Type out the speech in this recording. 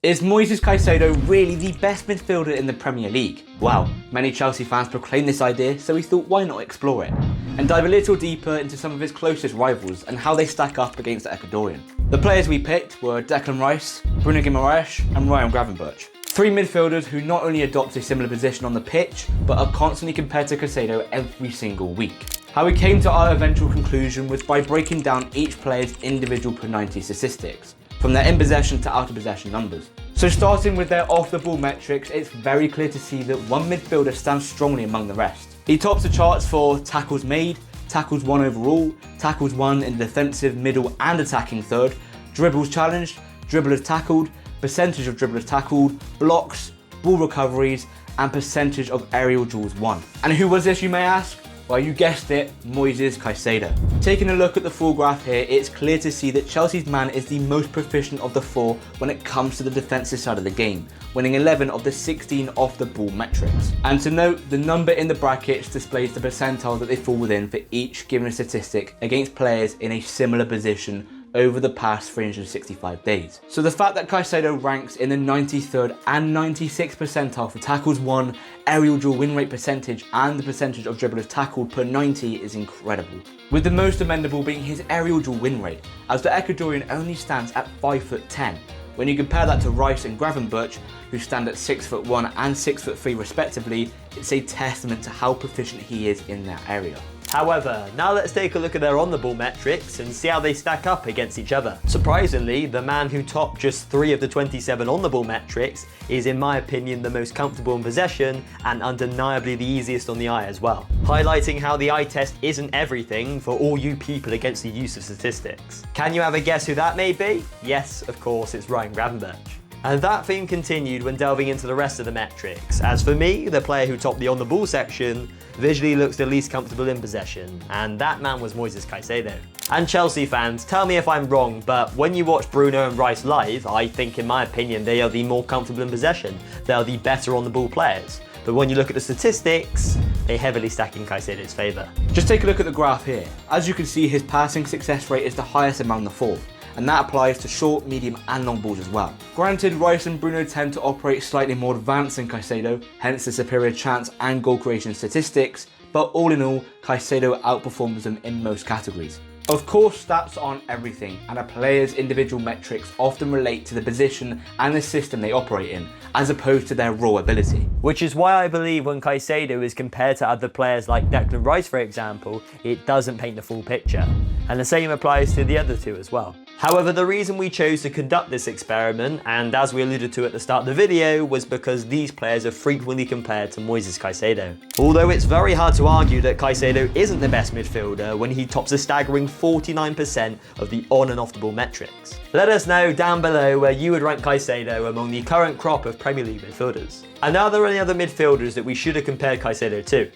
Is Moises Caicedo really the best midfielder in the Premier League? Well, many Chelsea fans proclaim this idea, so we thought why not explore it, and dive a little deeper into some of his closest rivals and how they stack up against the Ecuadorian. The players we picked were Declan Rice, Bruno Guimarães and Gravenberch. Three midfielders who not only adopt a similar position on the pitch, but are constantly compared to Caicedo every single week. How we came to our eventual conclusion was by breaking down each player's individual per 90 statistics, from their in possession to out of possession numbers. So starting with their off the ball metrics, it's very clear to see that one midfielder stands strongly among the rest. He tops the charts for tackles made, tackles won overall, tackles won in the defensive, middle and attacking third, dribbles challenged, dribblers tackled, percentage of dribblers tackled, blocks, ball recoveries and percentage of aerial duels won. And who was this, you may ask? Well, you guessed it, Moises Caicedo. Taking a look at the full graph here, it's clear to see that Chelsea's man is the most proficient of the four when it comes to the defensive side of the game, winning 11 of the 16 off the ball metrics. And to note, the number in the brackets displays the percentile that they fall within for each given statistic against players in a similar position over the past 365 days. So the fact that Caicedo ranks in the 93rd and 96th percentile for tackles won, aerial duel win rate percentage and the percentage of dribblers tackled per 90 is incredible. With the most amendable being his aerial duel win rate, as the Ecuadorian only stands at 5'10". When you compare that to Rice and Gravenberch, who stand at 6'1" and 6'3" respectively, it's a testament to how proficient he is in that area. However, now let's take a look at their on-the-ball metrics and see how they stack up against each other. Surprisingly, the man who topped just 3 of the 27 on-the-ball metrics is, in my opinion, the most comfortable in possession and undeniably the easiest on the eye as well, highlighting how the eye test isn't everything for all you people against the use of statistics. Can you have a guess who that may be? Yes, of course, it's Gravenberch. And that theme continued when delving into the rest of the metrics, as for me, the player who topped the on-the-ball section visually looks the least comfortable in possession, and that man was Moises Caicedo. And Chelsea fans, tell me if I'm wrong, but when you watch Bruno and Rice live, I think in my opinion they are the more comfortable in possession. They are the better on-the-ball players. But when you look at the statistics, they heavily stack in Caicedo's favour. Just take a look at the graph here. As you can see, his passing success rate is the highest among the four, and that applies to short, medium and long balls as well. Granted, Rice and Bruno tend to operate slightly more advanced than Caicedo, hence the superior chance and goal creation statistics, but all in all, Caicedo outperforms them in most categories. Of course, stats aren't everything, and a player's individual metrics often relate to the position and the system they operate in, as opposed to their raw ability. Which is why I believe when Caicedo is compared to other players like Declan Rice, for example, it doesn't paint the full picture. And the same applies to the other two as well. However, the reason we chose to conduct this experiment, and as we alluded to at the start of the video, was because these players are frequently compared to Moises Caicedo. Although it's very hard to argue that Caicedo isn't the best midfielder when he tops a staggering 49% of the on and off the ball metrics. Let us know down below where you would rank Caicedo among the current crop of Premier League midfielders. And are there any other midfielders that we should have compared Caicedo to?